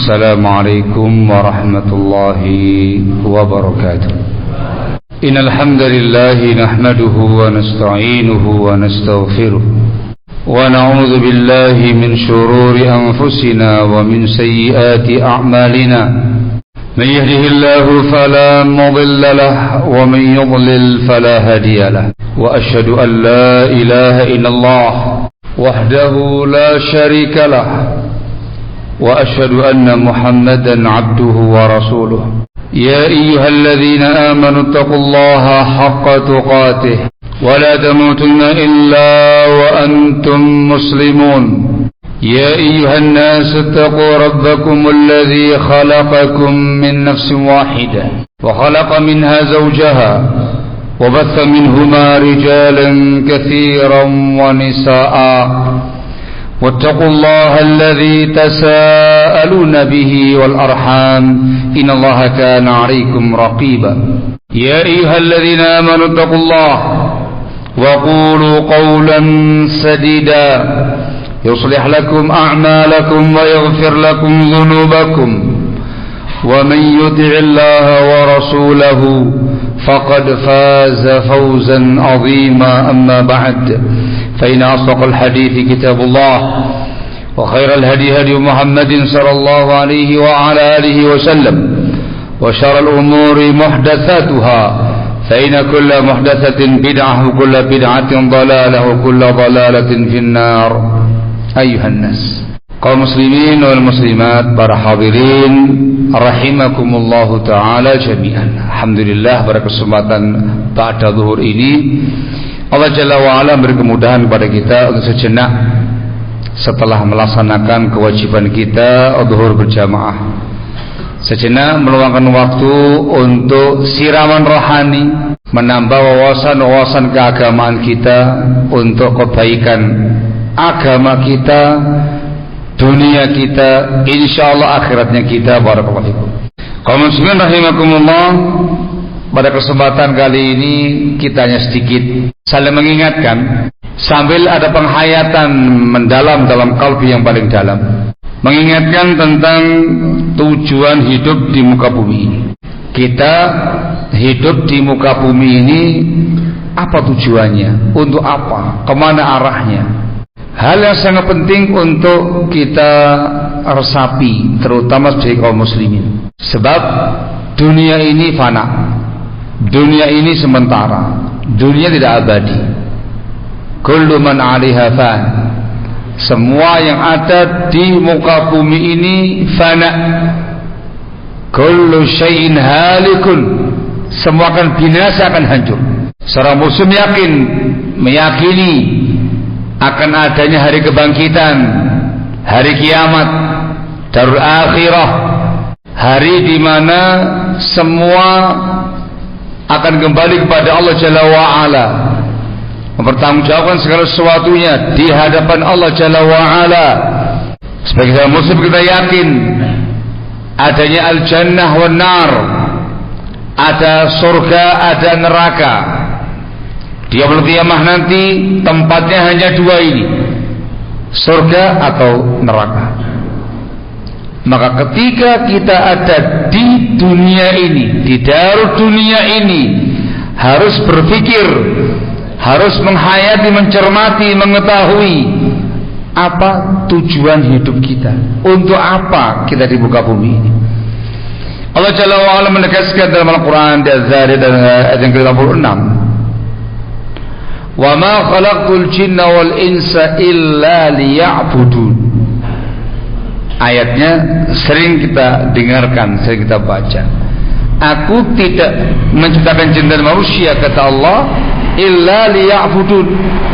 السلام عليكم ورحمة الله وبركاته. إن الحمد لله نحمده ونستعينه ونستغفره ونعوذ بالله من شرور أنفسنا ومن سيئات أعمالنا. من يهده الله فلا مضل له ومن يضلل فلا هادي له. وأشهد أن لا إله إلا الله وحده لا شريك له وأشهد أن محمدا عبده ورسوله. يا أيها الذين آمنوا اتقوا الله حق تقاته ولا تموتن إلا وأنتم مسلمون. يا أيها الناس اتقوا ربكم الذي خلقكم من نفس واحدة وخلق منها زوجها وبث منهما رجالا كثيرا ونساء واتقوا الله الذي تساءلون به والأرحام إن الله كان عليكم رقيبا. يا أيها الذين آمنوا اتقوا الله وقولوا قولا سديدا يصلح لكم أعمالكم ويغفر لكم ذنوبكم ومن يطع الله ورسوله فقد فاز فوزا عظيما. أما بعد فإن أصدق الحديث كتاب الله وخير الهدي هدي محمد صلى الله عليه وعلى آله وسلم وشر الأمور محدثاتها فإن كل محدثة بدعة وكل بدعة ضلالة وكل ضلالة في النار. أيها الناس, kaum muslimin wal muslimat, para hadirin rahimakumullahu ta'ala jami'an. Alhamdulillah, pada kesempatan ba'da zuhur ini Allah Jalla wa'ala beri kemudahan kepada kita untuk sejenak setelah melaksanakan kewajiban kita zuhur berjamaah, sejenak meluangkan waktu untuk siraman rohani, menambah wawasan-wawasan keagamaan kita untuk kebaikan agama kita, dunia kita, insyaallah akhiratnya kita. Barakallahu fikum. Kaum muslimin rahimakumullah, pada kesempatan kali ini kita hanya sedikit saling mengingatkan sambil ada penghayatan mendalam dalam kalbi yang paling dalam, mengingatkan tentang tujuan hidup di muka bumi ini. Kita hidup di muka bumi ini, apa tujuannya, untuk apa, kemana arahnya. Hal yang sangat penting untuk kita resapi, terutama sebagai kaum muslimin. Sebab dunia ini fana, dunia ini sementara, dunia tidak abadi. Kullu man 'alaiha fan. Semua yang ada di muka bumi ini fana. Kullu syai'in halikun. Semua akan binasa, akan hancur. Seorang muslim meyakini akan adanya hari kebangkitan, hari kiamat, darul akhirah, hari di mana semua akan kembali kepada Allah Jalla wa'ala, mempertanggungjawabkan segala sesuatunya di hadapan Allah Jalla wa'ala. Sebagai seorang muslim kita yakin adanya al-jannah wan nar, ada surga, ada neraka. Di yaumul qiyamah nanti tempatnya hanya dua ini, surga atau neraka. Maka ketika kita ada di dunia ini, di darul dunia ini, harus berpikir, harus menghayati, mencermati, mengetahui apa tujuan hidup kita, untuk apa kita di muka bumi ini. Allah Jalla wa'ala menegaskan dalam Al-Quran di Az-Zariyat dan ayat yang ke-56, wa ma khalaqtul jinna wal insa illa liya'budun. Ayatnya sering kita dengarkan, sering kita baca. Aku tidak menciptakan jin dan manusia, kata Allah, illa liya'budun,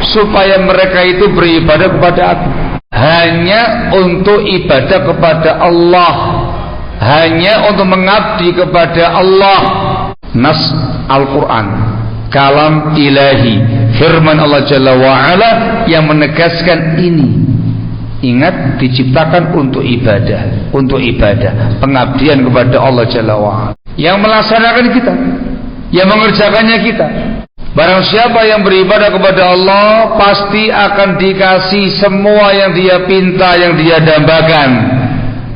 supaya mereka itu beribadah kepada aku. Hanya untuk ibadah kepada Allah, hanya untuk mengabdi kepada Allah. Nas Al-Quran, kalam ilahi, firman Allah Jalla wa'ala yang menegaskan ini. Ingat, diciptakan untuk ibadah, pengabdian kepada Allah Jalla wa'ala. Yang melaksanakan kita, yang mengerjakannya kita. Barang siapa yang beribadah kepada Allah, pasti akan dikasih semua yang dia pinta, yang dia dambakan.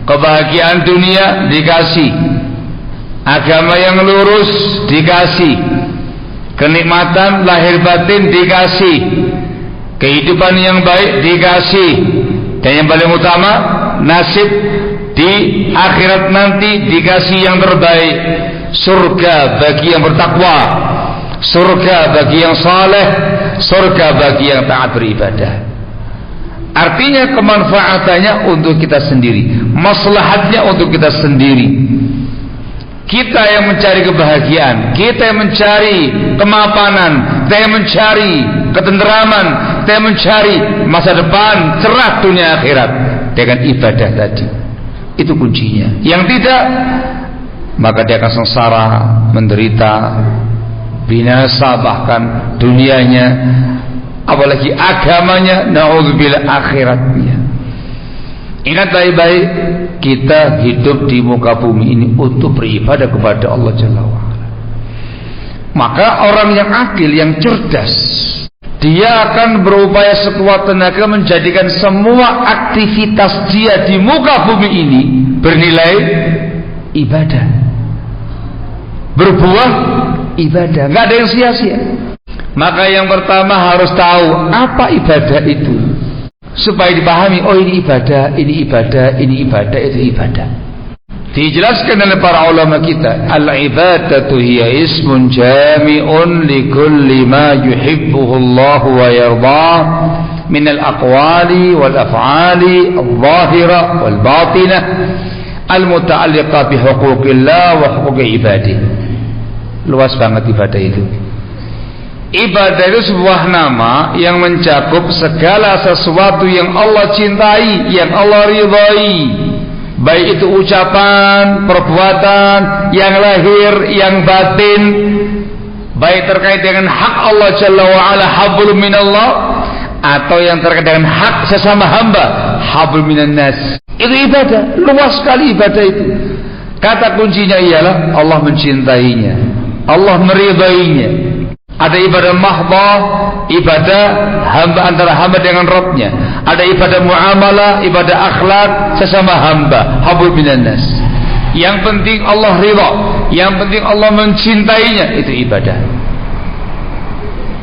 kebahagiaan dunia dikasih, agama yang lurus dikasih, kenikmatan lahir batin dikasih, kehidupan yang baik dikasih, dan yang paling utama nasib di akhirat nanti dikasih yang terbaik, surga bagi yang bertakwa, surga bagi yang saleh, surga bagi yang taat beribadah. Artinya kemanfaatannya untuk kita sendiri, maslahatnya untuk kita sendiri. Kita yang mencari kebahagiaan, kita yang mencari kemapanan, kita yang mencari ketenteraman, kita yang mencari masa depan cerah dunia akhirat dengan ibadah tadi. Itu kuncinya. Yang tidak, maka dia akan sengsara, menderita, binasa bahkan dunianya, apalagi agamanya, na'udzubillah akhiratnya. Ingat baik-baik, kita hidup di muka bumi ini untuk beribadah kepada Allah Jalla wa'ala. Maka orang yang akil, yang cerdas, dia akan berupaya sekuat tenaga menjadikan semua aktivitas dia di muka bumi ini bernilai ibadah, berbuah ibadah, nggak ada yang sia-sia. Maka yang pertama harus tahu apa ibadah itu, supaya dipahami, oh ini ibadah, ini ibadah, ini ibadah, itu ibadah. Dijelaskan oleh para ulama kita, al-ibadatu hiya ismun jami'un li kulli ma yuhibbuhu Allah wa yardah min al-aqwali wal af'ali al-zahira wal batinah al-muta'alliqa bi huquqillah wa huquqi ibadih. Luas banget ibadah itu. Ibadah itu sebuah nama yang mencakup segala sesuatu yang Allah cintai, yang Allah ridhai, baik itu ucapan, perbuatan, yang lahir, yang batin, baik terkait dengan hak Allah Jalla wa'ala, hablum minallah, atau yang terkait dengan hak sesama hamba, hablum minan nas. Itu ibadah, luas sekali ibadah itu. Kata kuncinya ialah Allah mencintainya, Allah meridainya. Ada ibadah mahdhah, ibadah hamba antara hamba dengan Rabbnya. Ada ibadah muamalah, ibadah akhlak sesama hamba, hablum minan nas. Yang penting Allah ridha, yang penting Allah mencintainya, itu ibadah.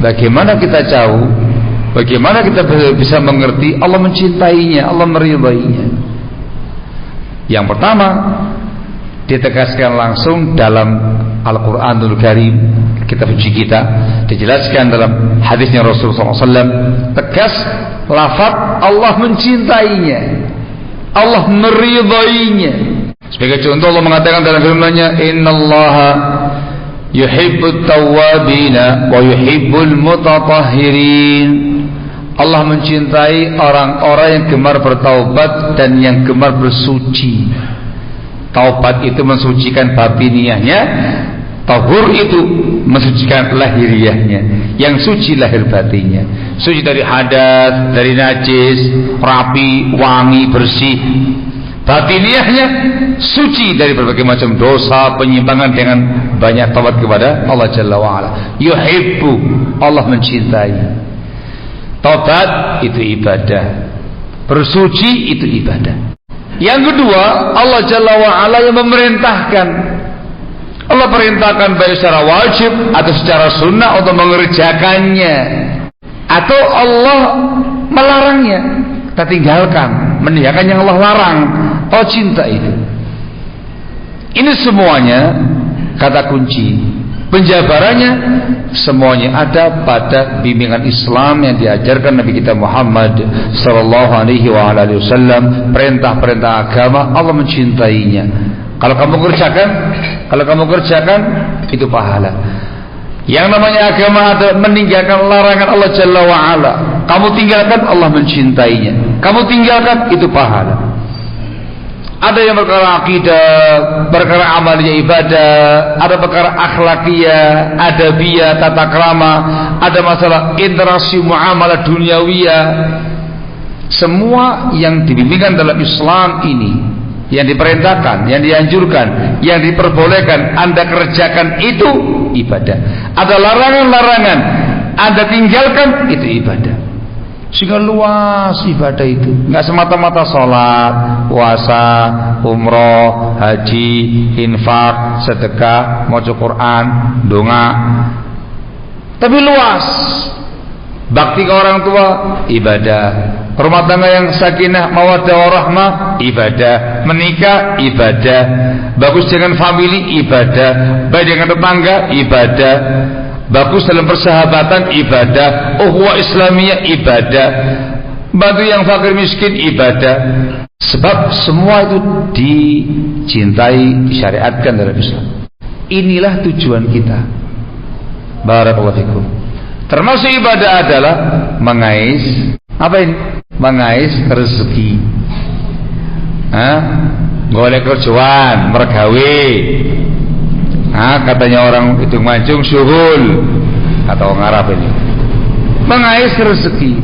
Bagaimana kita tahu, bagaimana kita bisa mengerti Allah mencintainya, Allah meridainya? Yang pertama ditegaskan langsung dalam Al-Quranul Karim, kitab suci kita, dijelaskan dalam hadisnya Rasulullah SAW, tegas lafaz Allah mencintainya, Allah meridainya. Sebagai contoh Allah mengatakan dalam firman-Nya, innallaha yuhibbut tawwabina wa yuhibbul mutatahhirin. Allah mencintai orang-orang yang gemar bertaubat dan yang gemar bersuci. Taubat itu mensucikan batiniahnya, tahur itu mensucikan lahiriahnya. Yang suci lahir batinnya, suci dari hadas, dari najis, rapi, wangi, bersih. Batiniahnya suci dari berbagai macam dosa, penyimpangan, dengan banyak taubat kepada Allah Jalla wa'ala. Yuhibbu, Allah mencintai. Taubat itu ibadah, bersuci itu ibadah. Yang kedua, Allah Jalla wa'ala yang memerintahkan. Allah perintahkan baik secara wajib atau secara sunnah untuk mengerjakannya, atau Allah melarangnya, kita tinggalkan, meninggalkan yang Allah larang. Oh, cinta itu. Ini semuanya kata kunci. Penjabarannya semuanya ada pada bimbingan Islam yang diajarkan Nabi kita Muhammad sallallahu alaihi wasallam. Perintah-perintah agama Allah mencintainya. Kalau kamu kerjakan itu pahala. Yang namanya agama ada meninggalkan larangan Allah Jalla wa'ala. Kamu tinggalkan, Allah mencintainya. Kamu tinggalkan, itu pahala. Ada yang perkara akidah, perkara amaliyah ibadah, ada perkara akhlakiyah, adabiyah, tata krama, ada masalah interaksi muamalah duniawiyah. Semua yang dibimbingkan dalam Islam ini, yang diperintahkan, yang dianjurkan, yang diperbolehkan Anda kerjakan, itu ibadah. Ada larangan-larangan Anda tinggalkan, itu ibadah. Sehingga luas ibadah itu, nggak semata-mata sholat, puasa, umroh, haji, infak, sedekah, maca Quran, donga. Tapi luas. Bakti ke orang tua, ibadah. Rumah tangga yang sakinah, mawaddah warahmah, ibadah. Menikah, ibadah. Bagus dengan family, ibadah. Baik dengan tetangga, ibadah. Bagus dalam persahabatan, ibadah. Ukhuwah Islamiyah, ibadah. Bantu yang fakir miskin, ibadah. Sebab semua itu dicintai, disyariatkan dalam Islam. Inilah tujuan kita. Barakallahu fikum. Termasuk ibadah adalah mengais. Apa ini? Mengais rezeki. Golek kerjaan, mergawe. Katanya orang itu mancung syuhul, kata orang Arab ini. Mengais rezeki,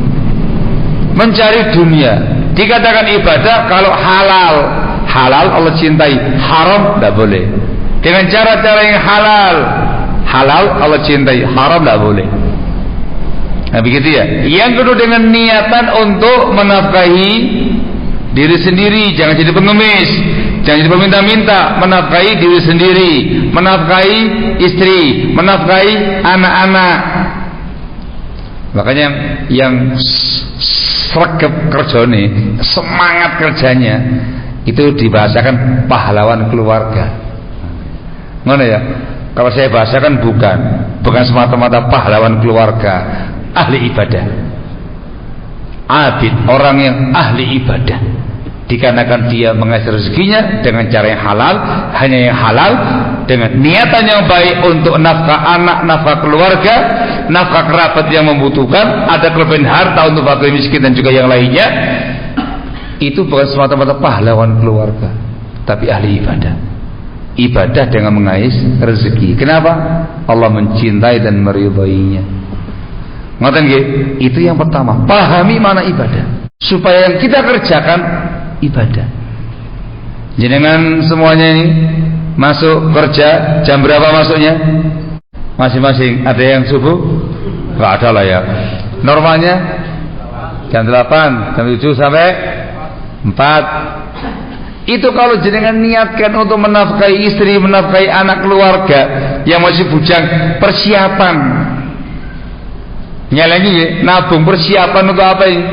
mencari dunia. Dikatakan ibadah kalau halal. Halal Allah cintai, haram tidak boleh. Dengan cara-cara yang halal. Halal Allah cintai, haram tidak boleh. Nah begitu ya. Yang kedua dengan niatan untuk menafkahi diri sendiri, jangan jadi pengemis, jangan jadi peminta-minta, menafkahi diri sendiri, menafkahi istri, menafkahi anak-anak. Makanya yang sregep kerjane, semangat kerjanya itu dibahasakan pahlawan keluarga. Ngono ya. Kalau saya bahasakan bukan semata-mata pahlawan keluarga, ahli ibadah. Abid, orang yang ahli ibadah. Dikarenakan dia mengais rezekinya dengan cara yang halal, hanya yang halal, dengan niatan yang baik untuk nafkah anak, nafkah keluarga, nafkah kerabat yang membutuhkan, ada kelebihan harta untuk fakir miskin dan juga yang lainnya. Itu bukan semata-mata pahlawan keluarga, tapi ahli ibadah. Ibadah dengan mengais rezeki. Kenapa? Allah mencintai dan meridhoinya. Ngoten nggih? Itu yang pertama. Pahami mana ibadah, supaya yang kita kerjakan ibadah. Jenengan semuanya ini masuk kerja jam berapa masuknya? Masing-masing. Ada yang subuh? Enggak ada lah ya. Normalnya jam 8, jam 7 sampai 4. Itu kalau jenengan niatkan untuk menafkahi istri, menafkahi anak keluarga yang masih bujang, persiapan. Nyalangi nabung, persiapan untuk apa ini?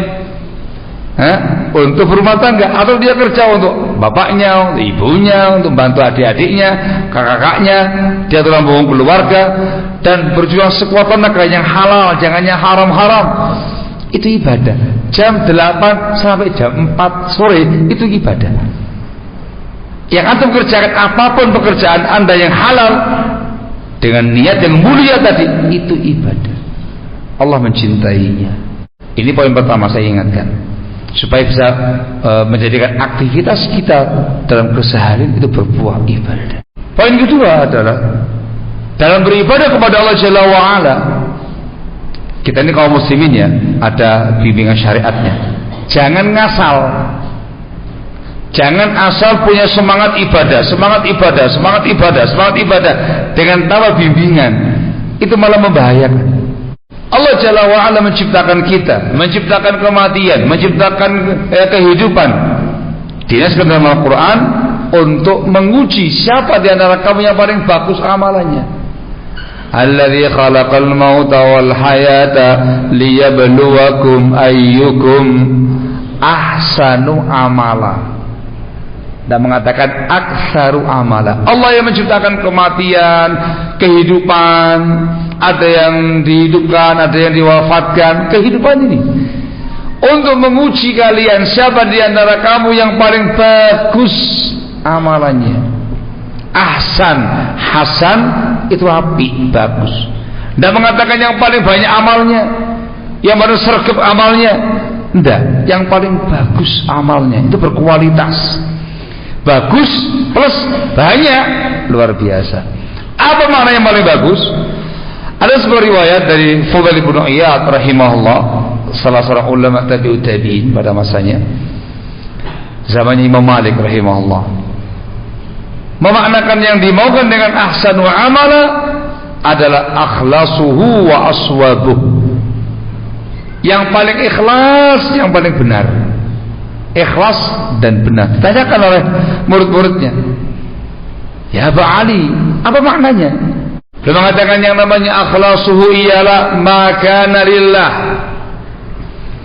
Untuk berumah tangga, atau dia kerja untuk bapaknya, untuk ibunya, untuk bantu adik-adiknya, kakak-kakaknya, dia tulang punggung keluarga, dan berjuang sekuat tenaga yang halal, jangan yang haram-haram. Itu ibadah. Jam 8 sampai jam 4 sore itu ibadah. Yang antum kerjakan apapun pekerjaan anda yang halal dengan niat yang mulia tadi, itu ibadah. Allah mencintainya. Ini poin pertama saya ingatkan, supaya bisa menjadikan aktivitas kita dalam keseharian itu berbuah ibadah. Poin kedua adalah dalam beribadah kepada Allah Jalla wa'ala, kita ini kaum muslimin ya, ada bimbingan syariatnya. Jangan ngasal. Jangan asal punya semangat ibadah, semangat ibadah, semangat ibadah, semangat ibadah dengan tanpa bimbingan. Itu malah membahayakan. Allah Jalla wa'ala menciptakan kita, menciptakan kematian, menciptakan kehidupan. Dinaskan dalam Al-Quran untuk menguji siapa di antara kamu yang paling bagus amalannya. Alladzi khalaqal mauta wal hayata liyabluwakum ayyukum ahsanu amala. Dan mengatakan aktsaru amala. Allah yang menciptakan kematian, kehidupan, ada yang dihidupkan, ada yang diwafatkan, kehidupan ini untuk menguji kalian siapa di antara kamu yang paling bagus amalannya. Ahsan, hasan itu api, bagus. Dan mengatakan yang paling banyak amalnya, yang paling sergap amalnya, enggak, yang paling bagus amalnya, itu berkualitas. Bagus plus banyak, luar biasa. Apa makna yang paling bagus? Ada sebuah riwayat dari Fudail bin Iyad rahimahullah, salah seorang ulama tabi'ut tabi'in pada masanya, zamannya Imam Malik rahimahullah, memaknakan yang dimaukan dengan ahsan wa amala adalah akhlasuhu wa aswabuh. Yang paling ikhlas, yang paling benar. ikhlas dan benar. Ditanyakan oleh murid-muridnya, ya Aba Ali, apa maknanya? Beliau mengatakan yang namanya akhlasuhu ialah ma kana lillah.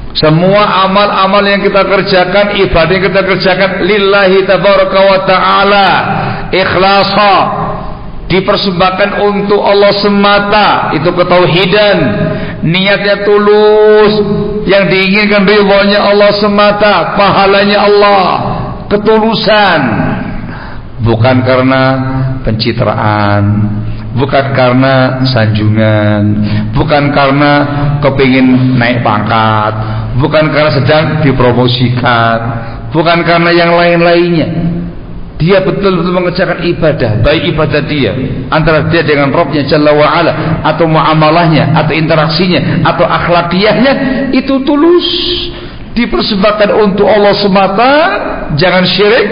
Semua amal-amal yang kita kerjakan, ibadah yang kita kerjakan lillahi tabaraka wa ta'ala, ikhlasa, dipersembahkan untuk Allah semata, itu ketauhidan, niatnya tulus, yang diinginkan ridhonya Allah semata, pahalanya Allah, ketulusan, bukan karena pencitraan, bukan karena sanjungan, bukan karena kepingin naik pangkat, bukan karena sedang dipromosikan, bukan karena yang lain-lainnya. Dia betul-betul mengerjakan ibadah, baik ibadah dia antara dia dengan Rabbnya Jalla wa'ala, atau muamalahnya, atau interaksinya, atau akhlakiyahnya, itu tulus, dipersembahkan untuk Allah semata, jangan syirik,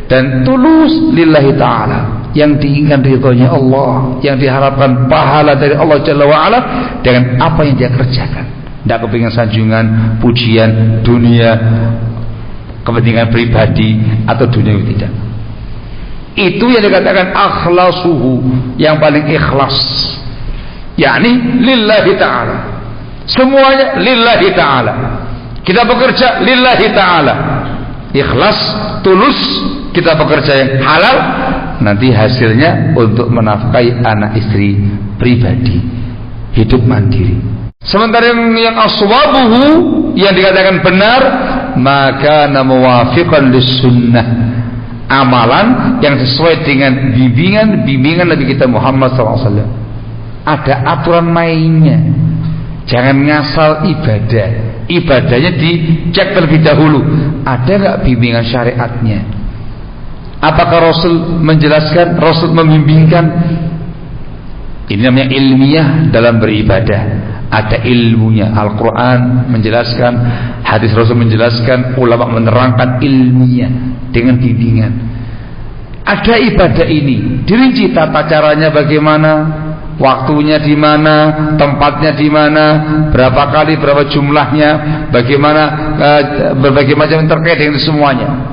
dan tulus lillahi ta'ala, yang diinginkan ridhonya Allah, yang diharapkan pahala dari Allah Jalla wa'ala dengan apa yang dia kerjakan. Tidak kepingin sanjungan, pujian, dunia, kepentingan pribadi atau dunia, tidak. Itu yang dikatakan akhlasuhu, yang paling ikhlas, yakni lillahi ta'ala, semuanya lillahi ta'ala. Kita bekerja lillahi ta'ala, ikhlas, tulus, kita bekerja yang halal, nanti hasilnya untuk menafkahi anak istri, pribadi, hidup mandiri. Sementara yang aswabuhu, yang dikatakan benar, maka muwafiqan lis-sunnah, amalan yang sesuai dengan bimbingan Nabi kita Muhammad SAW. Ada aturan mainnya, jangan ngasal ibadah. Ibadahnya dicek terlebih dahulu, ada nggak bimbingan syariatnya. Apakah Rasul menjelaskan, Rasul membimbingkan? Ini namanya ilmiah dalam beribadah. Ada ilmunya, Al-Quran menjelaskan, hadis Rasul menjelaskan, ulama menerangkan ilmiah dengan bimbingan. Ada ibadah ini, dirinci tata caranya bagaimana, waktunya di mana, tempatnya di mana, berapa kali, berapa jumlahnya, bagaimana, berbagai macam terkait dengan semuanya.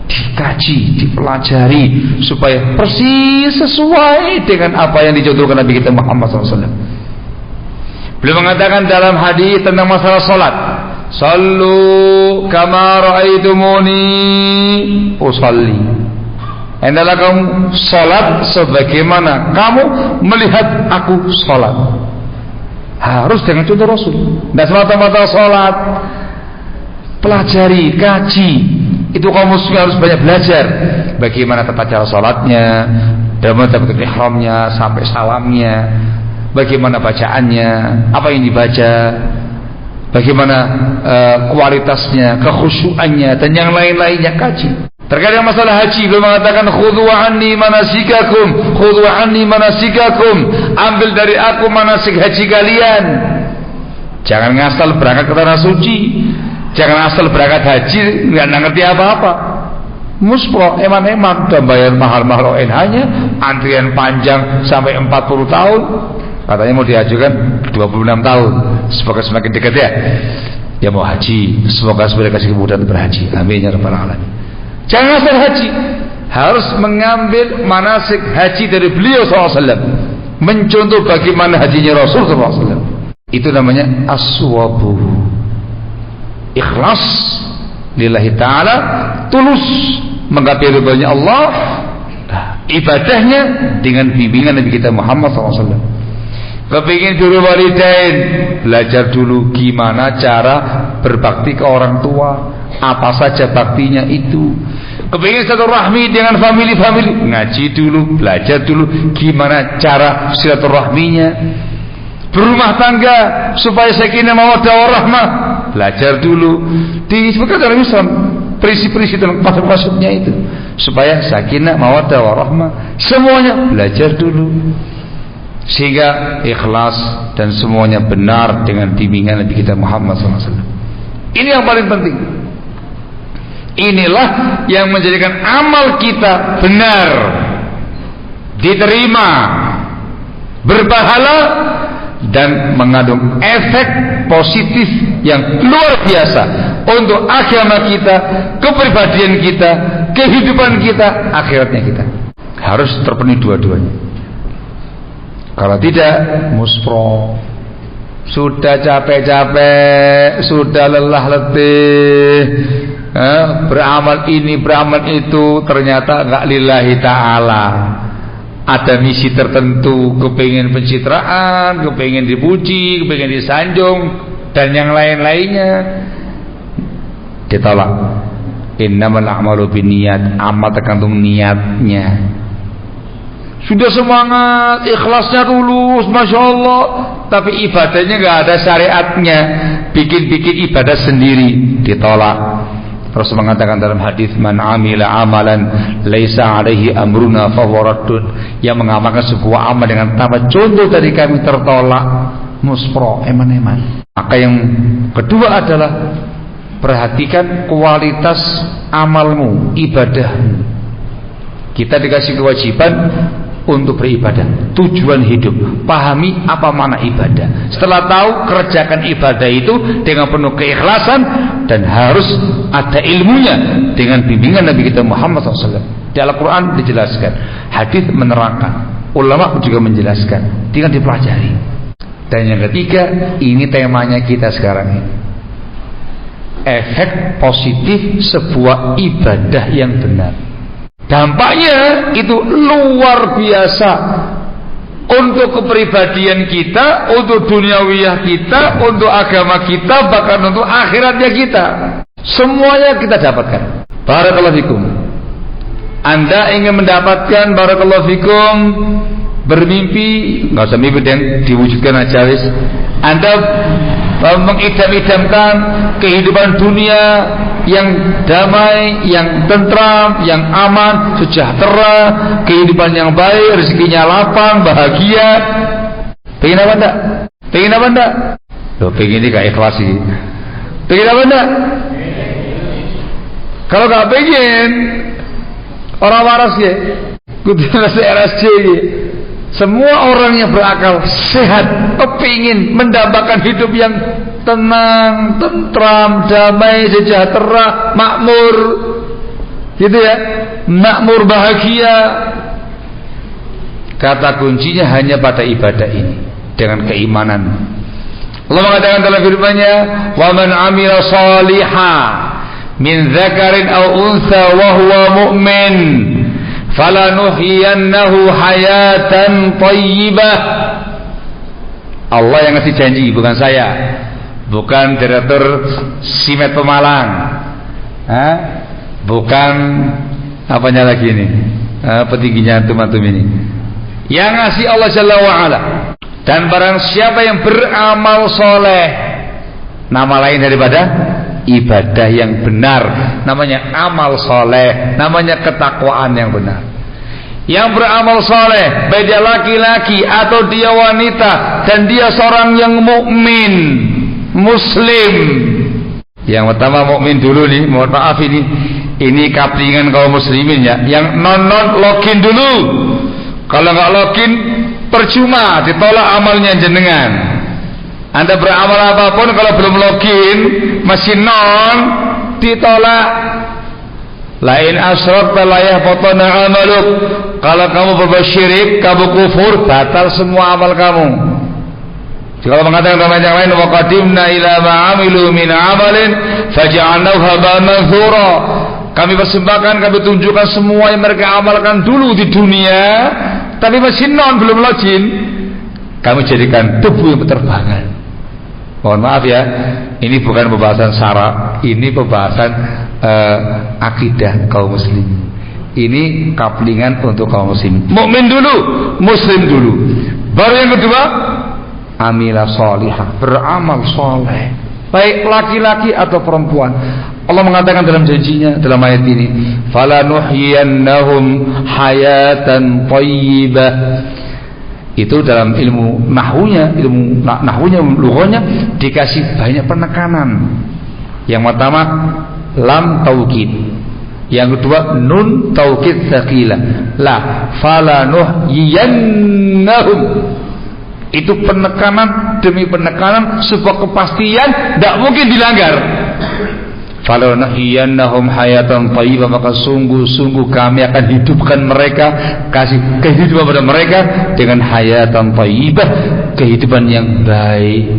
Dikaji, dipelajari supaya persis sesuai dengan apa yang dicontohkan Nabi kita Muhammad SAW. Beliau mengatakan dalam hadis tentang masalah salat, sallu kama ra'aitumuni usalli. Hendaklah kamu salat sebagaimana kamu melihat aku salat. Harus dengan contoh Rasul. Tidak semata-mata salat, pelajari, kaji. Itu kaum muslim harus banyak belajar bagaimana tata cara salatnya, dalam bentuk ihramnya sampai salamnya, bagaimana bacaannya, apa yang dibaca, bagaimana kualitasnya, kekhusyuannya, dan yang lain-lainnya, kaji. Terkait dengan masalah haji, beliau mengatakan khudhu anni manasikakum, khudhu anni manasikakum, ambil dari aku manasik haji kalian. Jangan ngasal berangkat ke tanah suci, jangan asal berangkat haji nggak ngerti apa-apa. Muspro, eman-eman, udah bayar mahal-mahal ONH-nya, antrian panjang sampai 40 tahun. Katanya mau diajukan 26 tahun. Semoga semakin dekat ya. Ya mau haji, semoga semoga kasih kemudahan berhaji. Amin ya rabbal alamin. Jangan asal haji, harus mengambil manasik haji dari beliau SAW, mencontoh bagaimana hajinya Rasul SAW. Itu namanya aswabu, ikhlas lillahi ta'ala, tulus menggapai ridhonya Allah, ibadahnya dengan bimbingan Nabi kita Muhammad SAW. Kepingin birrul walidain, belajar dulu gimana cara berbakti ke orang tua, apa saja baktinya itu. Kepingin silaturahmi dengan famili-famili, ngaji dulu, belajar dulu gimana cara silaturahminya. Berumah tangga supaya sakinah mawaddah warahmah, belajar dulu. Disebutkan dalam Islam prinsip-prinsip dan maksud-maksudnya itu, supaya sakinah mawaddah warahmah, semuanya belajar dulu sehingga ikhlas dan semuanya benar dengan bimbingan Nabi kita Muhammad SAW. Ini yang paling penting. Inilah yang menjadikan amal kita benar, diterima, berpahala, dan mengandung efek positif yang luar biasa untuk agama kita, kepribadian kita, kehidupan kita, akhiratnya kita. Harus terpenuhi dua-duanya. Kalau tidak, muspro. Sudah capek-capek, sudah lelah letih, beramal ini, beramal itu, ternyata enggak lillahi ta'ala. Ada misi tertentu, kepingin pencitraan, kepingin dipuji, kepingin disanjung, dan yang lain-lainnya, ditolak. Innamal a'malu binniyat, amal tergantung niatnya. Sudah semangat, ikhlasnya tulus, masya Allah, tapi ibadahnya nggak ada syariatnya, bikin ibadah sendiri, ditolak. Rasul mengatakan dalam hadis, man amila amalan laisa alaihi amruna fahuwa raddun, yang mengamalkan sebuah amal dengan tanpa contoh dari kami tertolak, muspro, eman-eman. Maka yang kedua adalah perhatikan kualitas amalmu, ibadahmu. Kita dikasih kewajiban untuk beribadah, tujuan hidup, pahami apa makna ibadah. Setelah tahu, kerjakan ibadah itu dengan penuh keikhlasan, dan harus ada ilmunya dengan bimbingan Nabi kita Muhammad SAW. Di Al-Quran dijelaskan, hadis menerangkan, ulama juga menjelaskan, tinggal dipelajari. Dan yang ketiga, ini temanya kita sekarang ini, efek positif sebuah ibadah yang benar. Dampaknya itu luar biasa untuk kepribadian kita, untuk duniawiyah kita, untuk agama kita, bahkan untuk akhiratnya kita. Semuanya kita dapatkan. Barakallahu fikum. Anda ingin mendapatkan barakallahu fikum, bermimpi, nggak usah mimpi dan diwujudkan aja wis. Anda mengidam-idamkan kehidupan dunia yang damai, yang tentram, yang aman, sejahtera, kehidupan yang baik, rezekinya lapang, bahagia. Pengen apa enggak? Pengen apa enggak? Loh, pengen ini gak ikhlas sih. Pengen apa enggak? Kalau gak pengen, orang waras ya, kudu RSC ya. Semua orang yang berakal sehat kepingin mendapatkan hidup yang tenang, tentram, damai, sejahtera, makmur, gitu ya, makmur, bahagia. Kata kuncinya hanya pada ibadah ini, dengan keimanan. Allah mengatakan dalam firman-Nya, "Wa man 'amila shalihan min dzakarin aw untha wa huwa mu'min falanuhyiyannahu hayatan thayyibah." Allah yang ngasih janji, bukan saya, bukan direktur Simet Pemalang, bukan apanya lagi ini, petingginya antum-antum ini. Yang ngasih Allah Jalla wa'ala. Dan barang siapa yang beramal soleh, nama lain daripada ibadah yang benar, namanya amal soleh, namanya ketakwaan yang benar. Yang beramal soleh, baik dia laki-laki atau dia wanita, dan dia seorang yang mukmin, muslim. Yang pertama mukmin dulu nih, mohon maaf ini kaplingan kaum muslimin ya. Yang non login dulu. Kalau nggak login, percuma, ditolak amalnya jenengan. Anda beramal apapun kalau belum login, masih non, ditolak. Lain asrakta la yahbatana amaluk. Kalau kamu berbuat syirik, kamu kufur, batal semua amal kamu. Kalau mengatakan dalam yang lain, wa qadimna ila ma 'amilu min 'amalin faj'alnahu haba'an manthura. Kami persembahkan, kami tunjukkan semua yang mereka amalkan dulu di dunia, tapi masih non, belum login, kami jadikan debu yang berterbangan. Mohon maaf ya, ini bukan pembahasan syara, ini pembahasan akidah kaum muslim. Ini kaplingan untuk kaum muslim. Mukmin dulu, muslim dulu. Baru yang kedua, amila sholihah, beramal soleh, baik laki-laki atau perempuan. Allah mengatakan dalam janjinya dalam ayat ini, falanuhyiyannahum hayatan thayyibah. Itu dalam ilmu nahwunya, lughahnya dikasih banyak penekanan. Yang pertama lam taukid, yang kedua nun taukid tsaqilah, la falanuhyiyannahum. Itu penekanan demi penekanan, sebuah kepastian tidak mungkin dilanggar. Falanahiyannahum hayatan thayyibah, maka sungguh-sungguh kami akan hidupkan mereka, kasih kehidupan pada mereka dengan hayatan thayyibah, kehidupan yang baik,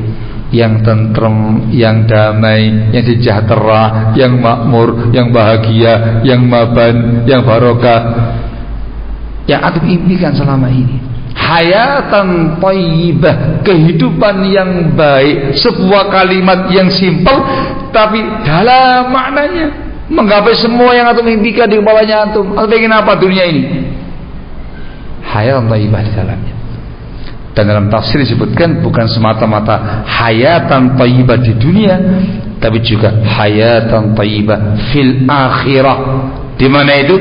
yang tentrem, yang damai, yang sejahtera, yang makmur, yang bahagia, yang maban, yang barokah, yang antum impikan selama ini. Hayatan thayyibah, kehidupan yang baik, sebuah kalimat yang simpel tapi dalam maknanya menggapai semua yang antum impikan di kepalanya antum. Antum ingin apa dunia ini? Hayatan thayyibah di dalamnya. Dan dalam tafsir disebutkan bukan semata-mata hayatan thayyibah di dunia, tapi juga hayatan thayyibah fil akhirah. Di mana itu?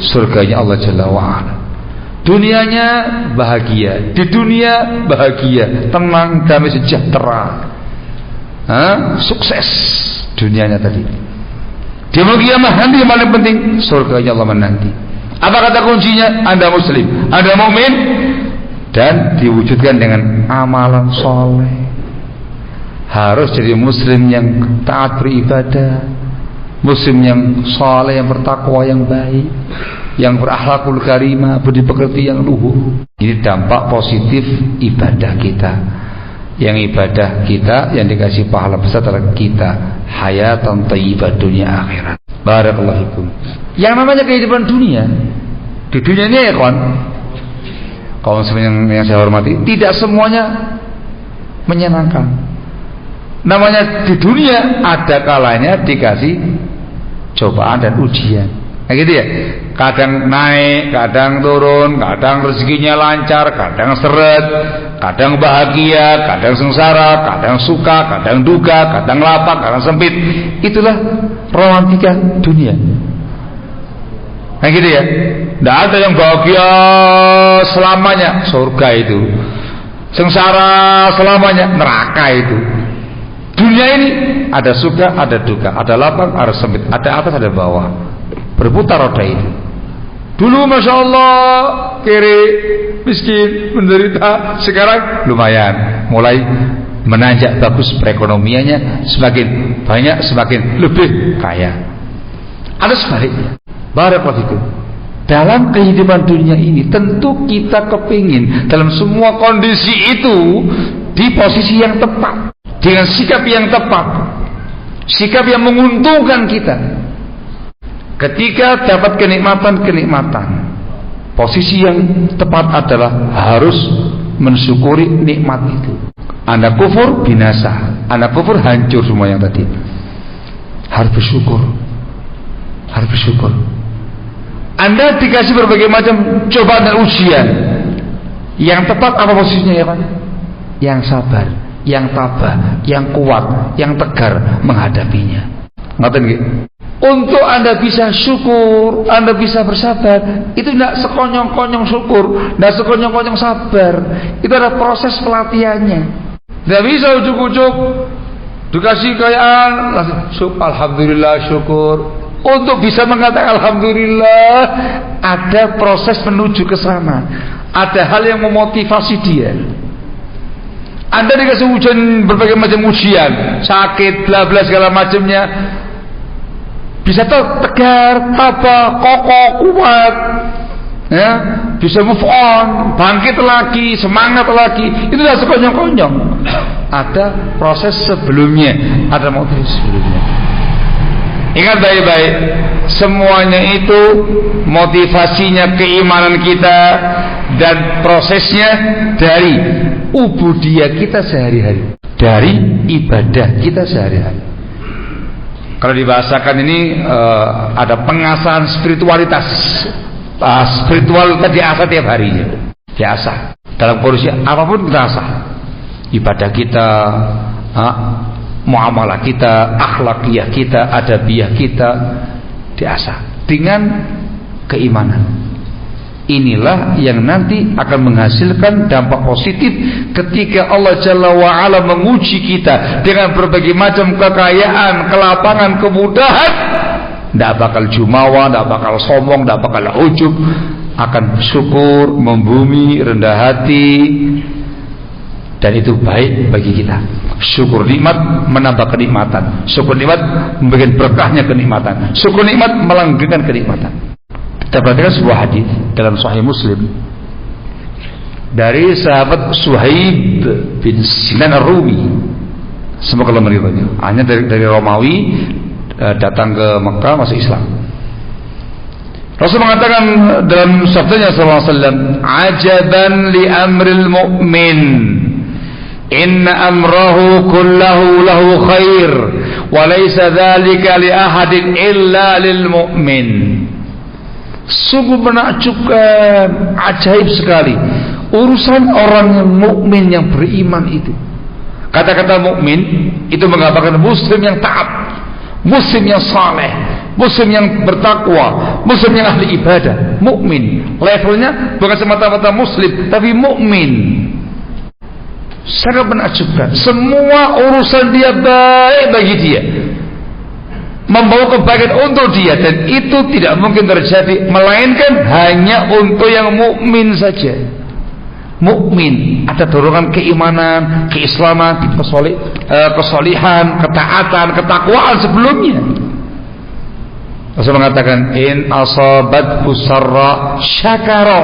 Surganya Allah Jalla wa Ala. Dunianya bahagia, di dunia bahagia, tenang, damai, sejahtera, sukses dunianya tadi. Di kiamat nanti yang paling penting surganya Allah menanti. Apa kata kuncinya? Anda muslim, Anda mukmin, dan diwujudkan dengan amalan soleh. Harus jadi muslim yang taat beribadah, muslim yang soleh, yang bertakwa, yang baik, yang berakhlakul karimah, budi pekerti yang luhur. Ini dampak positif ibadah kita. Yang ibadah kita yang dikasih pahala besar adalah kita hayatan thayyibah dunia akhirat. Barakallahu fikum. Yang namanya kehidupan dunia, di dunia ini ya kawan, kawan yang saya hormati, tidak semuanya menyenangkan. Namanya di dunia ada kalanya dikasih cobaan dan ujian. Nah gitu ya. Kadang naik, kadang turun, kadang rezekinya lancar, kadang seret, kadang bahagia, kadang sengsara, kadang suka, kadang duka, kadang lapang, kadang sempit. Itulah romantika dunia. Nah gitu ya. Tidak ada yang bahagia selamanya, surga itu. Sengsara selamanya, neraka itu. Dunia ini ada suka, ada duka, ada lapang, ada sempit, ada atas, ada bawah. Berputar roda itu. Dulu Masya Allah kere, miskin, menderita. Sekarang lumayan, mulai menanjak bagus perekonomiannya, semakin banyak, semakin lebih kaya. Ada sebaliknya. Barakallahu fikum. Dalam kehidupan dunia ini tentu kita kepingin dalam semua kondisi itu di posisi yang tepat, dengan sikap yang tepat, sikap yang menguntungkan kita. Ketika dapat kenikmatan-kenikmatan, posisi yang tepat adalah harus mensyukuri nikmat itu. Anda kufur, binasa. Anda kufur, hancur semua yang tadi. Harus bersyukur. Harus bersyukur. Anda dikasih berbagai macam cobaan dan ujian. Yang tepat apa posisinya ya Pak? Yang sabar, yang tabah, yang kuat, yang tegar menghadapinya. Ngerti nggih? Untuk Anda bisa syukur, Anda bisa bersabar, itu tidak sekonyong-konyong syukur, tidak sekonyong-konyong sabar. Itu ada proses pelatihannya. Tidak bisa ujuk-ujuk dikasih kekayaan langsung alhamdulillah syukur. Untuk bisa mengatakan alhamdulillah, ada proses menuju ke sana. Ada hal yang memotivasi dia. Anda dikasih ujian, berbagai macam ujian, sakit, bla bla segala macamnya, bisa tegar, tabah, kokoh, kuat, ya, bisa move on, bangkit lagi, semangat lagi. Itu tidak sekonyong-konyong. Ada proses sebelumnya, ada motivasi sebelumnya. Ingat baik-baik, semuanya itu motivasinya keimanan kita dan prosesnya dari ubudiyah kita sehari-hari, dari ibadah kita sehari-hari. Kalau dibahasakan ini ada pengasahan spiritualitas. Spiritual kita diasah tiap harinya, diasah dalam kondisi apapun kita asah. Ibadah kita, muamalah kita, akhlakiyah kita, adabiyah kita diasah dengan keimanan. Inilah yang nanti akan menghasilkan dampak positif ketika Allah Jalla wa'ala menguji kita dengan berbagai macam kekayaan, kelapangan, kemudahan. Tidak bakal jumawa, tidak bakal sombong, tidak bakal ujub, akan bersyukur, membumi, rendah hati, dan itu baik bagi kita. Syukur nikmat menambah kenikmatan, syukur nikmat memberikan berkahnya kenikmatan, syukur nikmat melanggengkan kenikmatan. Kita perhatikan sebuah hadis dalam Sahih Muslim dari sahabat Suhaib bin Sinan Ar-Rumi, semoga Allah meridhoinya. Hanya dari Romawi datang ke Mekah masuk Islam. Rasul mengatakan dalam sabdanya sallallahu alaihi wasallam, "Ajaban li amril mu'min, inna amrahu kullahu lahu khair, wa laysa dzalika li ahadin illa lil mu'min." Sungguh menakjubkan, ajaib sekali urusan orang yang mukmin yang beriman itu. Kata-kata mukmin itu menggambarkan muslim yang taat, muslim yang saleh, muslim yang bertakwa, muslim yang ahli ibadah. Mukmin levelnya bukan semata-mata muslim, tapi mukmin. Sangat menakjubkan, semua urusan dia baik bagi dia, membawa kebaikan untuk dia, dan itu tidak mungkin terjadi melainkan hanya untuk yang mukmin saja. Mukmin ada dorongan keimanan, keislaman, kesolihan, ketaatan, ketakwaan sebelumnya. Rasul mengatakan, in asabat busarra syakara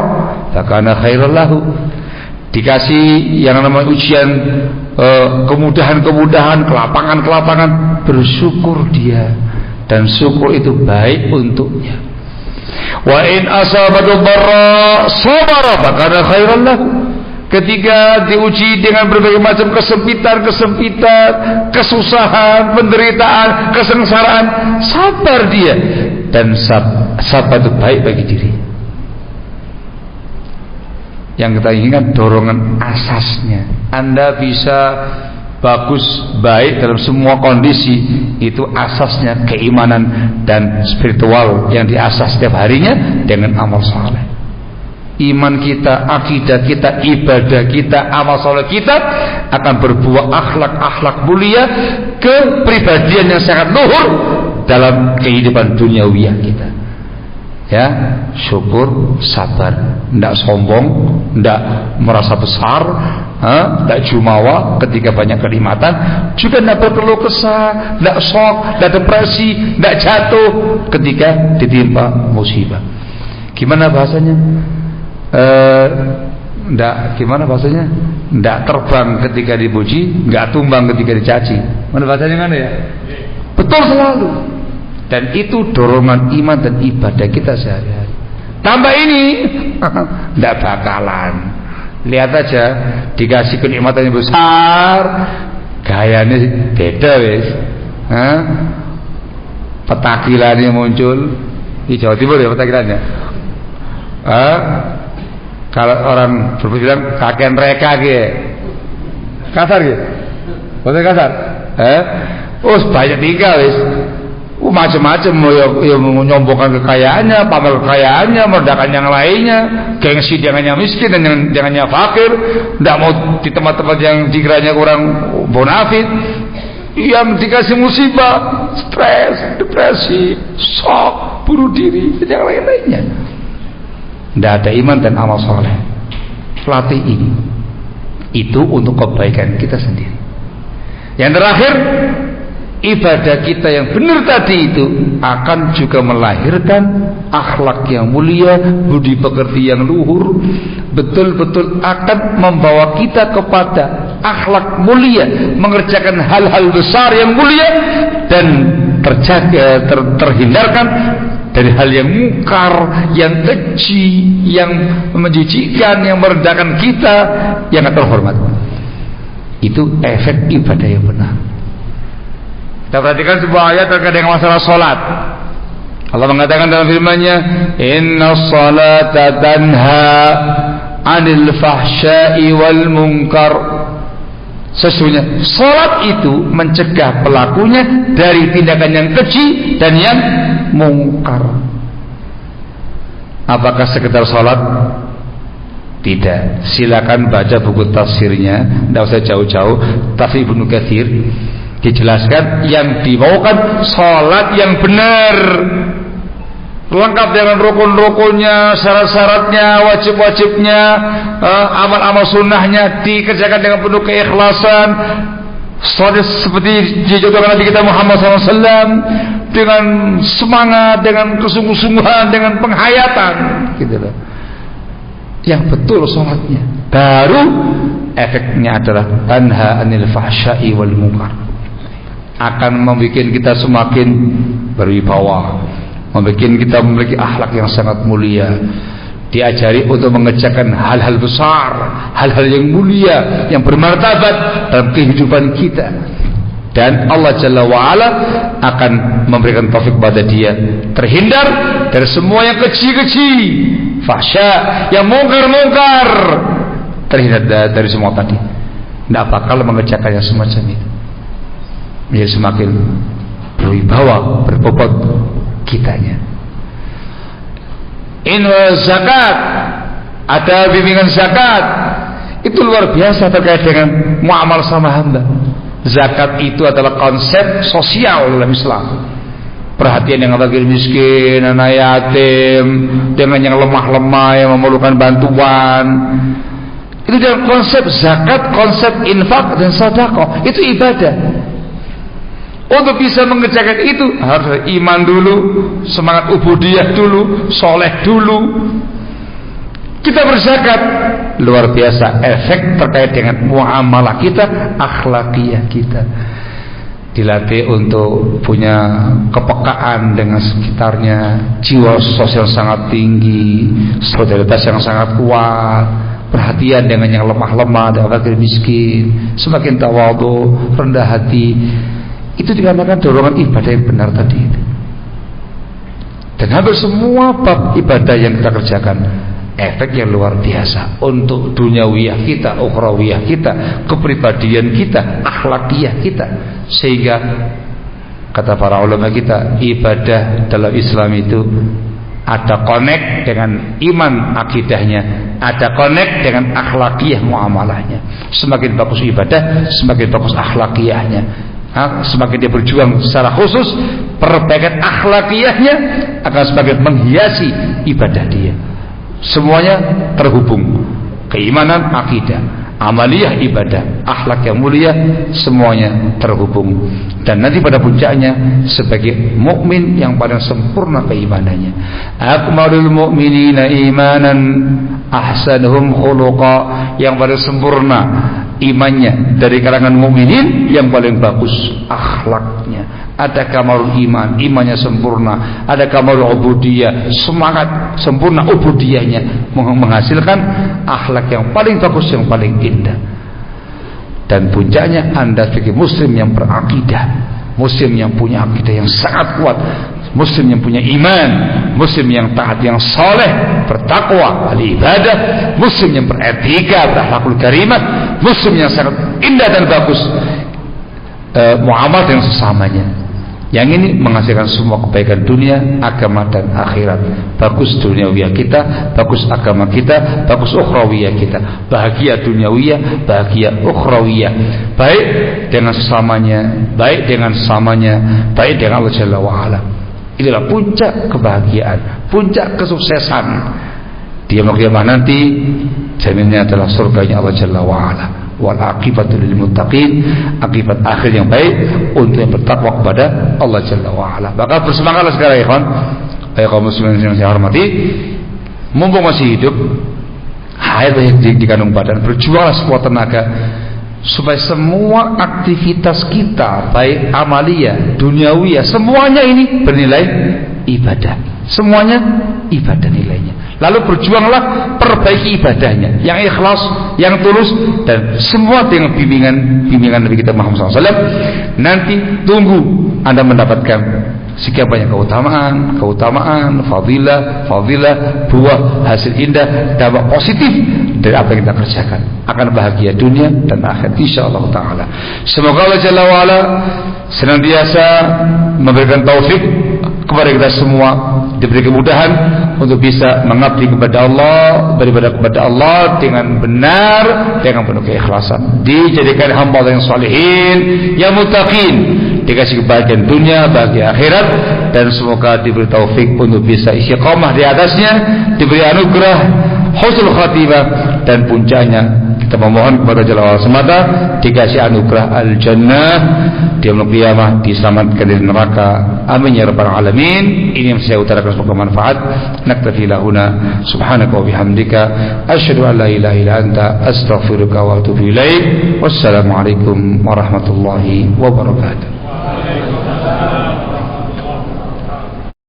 fakana khairal lahu. Dikasih yang namanya ujian, kemudahan-kemudahan, kelapangan-kelapangan, bersyukur dia, dan syukur itu baik untuknya. Wa in asabatu dharra sabara fakana khairal lahu. Ketika diuji dengan berbagai macam kesempitan, kesusahan, penderitaan, kesengsaraan, sabar dia, dan sabar itu baik bagi diri. Yang kita inginkan dorongan asasnya. Anda bisa bagus, baik dalam semua kondisi, itu asasnya keimanan dan spiritual yang diasas setiap harinya dengan amal saleh. Iman kita, akidah kita, ibadah kita, amal saleh kita akan berbuah akhlak-akhlak mulia, kepribadian yang sangat luhur dalam kehidupan duniawiyah kita. Ya, syukur, sabar, tidak sombong, tidak merasa besar, tidak jumawa ketika banyak kenikmatan, juga tidak berkeluh kesah, tidak shock, tidak depresi, tidak jatuh ketika ditimpa musibah. Gimana bahasanya? Gimana bahasanya? Tidak terbang ketika dipuji, nggak tumbang ketika dicaci. Mana bahasanya mana ya? Betul selalu. Dan itu dorongan iman dan ibadah kita sehari-hari. Tambah ini, tidak bakalan. Lihat aja, dikasih kenikmatan yang besar, gayanya beda wes. Petakilannya muncul di Jawa Timur ya, petakilannya. Kalau orang berbilang kakean reka gitu, kasar gitu, betul kasar. Banyak tinggal wes. Macam-macam mau menyombongkan kekayaannya, pamer kekayaannya, merendahkan yang lainnya, gengsi jangannya miskin dan jangannya fakir, tidak mau di tempat-tempat yang dikiranya kurang bonafit, yang dikasih musibah, stres, depresi, shock, bunuh diri, dan yang lain-lainnya. Tidak ada iman dan amal soleh. Latih ini, itu untuk kebaikan kita sendiri. Yang terakhir, ibadah kita yang benar tadi itu akan juga melahirkan akhlak yang mulia, budi pekerti yang luhur, betul-betul akan membawa kita kepada akhlak mulia, mengerjakan hal-hal besar yang mulia, dan terhindarkan dari hal yang mungkar, yang keji, yang menjijikkan, yang merendahkan kita, yang terhormat. Itu efek ibadah yang benar. Kita perhatikan sebuah ayat terkait dengan masalah salat. Allah mengatakan dalam firman-Nya, "Inna salata tanha 'anil fahsya'i wal munkar." Sesungguhnya salat itu mencegah pelakunya dari tindakan yang keji dan yang mungkar. Apakah sekedar salat? Tidak. Silakan baca buku tafsirnya, tidak usah jauh-jauh. Tafsir Ibnu Katsir dijelaskan yang dimaukan salat yang benar. lengkap dengan rukun-rukunnya, syarat-syaratnya, wajib-wajibnya, amal-amal sunnahnya dikerjakan dengan penuh keikhlasan, seperti dicontohkan Nabi kita Muhammad SAW, dengan semangat, dengan kesungguh-sungguhan, dengan penghayatan, gitu loh. Yang betul sholatnya, baru efeknya adalah tanha anil fahsya'i wal munkar, akan membuat kita semakin berwibawa, membuat kita memiliki akhlak yang sangat mulia, diajari untuk mengerjakan hal-hal besar, hal-hal yang mulia, yang bermartabat dalam kehidupan kita. Dan Allah Jalla wa'ala akan memberikan taufik pada dia terhindar dari semua yang keji-keji, fahsya, yang mungkar-mungkar, terhindar dari semua tadi. Tidak bakal mengerjakan yang semacam itu. Menjadi semakin berwibawa, berbobot kitanya. Zakat, ada bimbingan zakat, itu luar biasa terkait dengan muamal sama hamba. Zakat itu adalah konsep sosial dalam Islam. Perhatian dengan fakir miskin, anak yatim, dengan yang lemah-lemah yang memerlukan bantuan. Itu dalam konsep zakat, konsep infak dan sedekah. Itu ibadah. Untuk bisa mengerjakan itu harus iman dulu, semangat ubudiyah dulu, soleh dulu. Kita berzakat, luar biasa efek terkait dengan muamalah kita, akhlakiyah kita. Dilatih untuk punya kepekaan dengan sekitarnya, jiwa sosial sangat tinggi, solidaritas yang sangat kuat, perhatian dengan yang lemah-lemah, dengan fakir miskin, semakin tawadhu, rendah hati. Itu dikarenakan dorongan ibadah yang benar tadi. Dan hampir semua bab ibadah yang kita kerjakan, efek yang luar biasa untuk duniawiyah kita, ukhrawiyah kita, kepribadian kita, akhlakiyah kita. Sehingga kata para ulama kita, ibadah dalam Islam itu ada connect dengan iman akidahnya, ada connect dengan akhlakiyah muamalahnya. Semakin bagus ibadah, semakin bagus akhlakiyahnya. Semakin dia berjuang secara khusus, perbaikan akhlakiyahnya akan semakin menghiasi ibadah dia. Semuanya terhubung, keimanan, akidah, amaliyah, ibadah, akhlak yang mulia, semuanya terhubung. Dan nanti pada puncaknya sebagai mukmin yang paling sempurna keimanannya. Akmalul mu'minina imanan ahsanuhum khuluqa, yang paling sempurna imannya dari kalangan mukminin, yang paling bagus akhlaknya. Ada kamarul iman, imannya sempurna. Ada kamarul ubudiyah, semangat sempurna ubudiyahnya, menghasilkan akhlak yang paling bagus, yang paling indah. Dan puncaknya Anda sebagai muslim yang berakidah, muslim yang punya akidah yang sangat kuat, muslim yang punya iman, muslim yang taat, yang soleh, bertakwa, ahli ibadah, muslim yang beretika, berakhlakul karimah, muslim yang sangat indah dan bagus muamalah dengan sesamanya. Yang ini menghasilkan semua kebaikan dunia, agama dan akhirat. Bagus duniawiyah kita, bagus agama kita, bagus ukhrawiyah kita. Bahagia duniawiyah, bahagia ukhrawiyah. Baik dengan sesamanya, baik dengan sesamanya, baik dengan Allah Jalla wa'ala. Inilah puncak kebahagiaan, puncak kesuksesan. Di yaumul qiyamah nanti jaminannya adalah surganya Allah Jalla wa'ala. Wal aqibatu lil muttaqin, akibat akhir yang baik untuk yang bertakwa kepada Allah Jalla wa'ala. Maka bersemangatlah sekarang ikhwan, kaum muslimin yang saya hormati, mumpung masih hidup, haid di kandung badan, berjuanglah sekuat tenaga supaya semua aktivitas kita, baik amaliyah, duniawiyah, semuanya ini bernilai ibadah. Semuanya ibadah nilainya. Lalu berjuanglah perbaiki ibadahnya, yang ikhlas, yang tulus, dan semua dengan bimbingan Nabi kita Muhammad SAW. Nanti tunggu Anda mendapatkan sekian banyak keutamaan, fadilah, buah hasil indah, dampak positif dari apa yang kita kerjakan. Akan bahagia dunia dan akhirat insyaallah taala. Semoga Allah Jalla wa'ala senantiasa memberikan taufik kepada kita semua diberi kemudahan untuk bisa mengabdi kepada Allah, beribadah kepada Allah dengan benar, dengan penuh keikhlasan, dijadikan hamba yang salihin, yang muttaqin, dikasih kebahagiaan dunia, bahagia akhirat, dan semoga diberi taufik untuk bisa istiqamah di atasnya, diberi anugerah husnul khatimah, dan puncaknya kita memohon kepada Jalla wa'ala semata dikasih anugerah al-jannah di yaumul qiyamah, diselamatkan dari neraka. Amin ya rabbal alamin. Ini yang saya utarakan semoga manfaat. Naktafi lahuna subhanaka wa bihamdika asyhadu an la ilaha illa anta astaghfiruka wa atubu ilaik. Wassalamualaikum warahmatullahi wabarakatuh.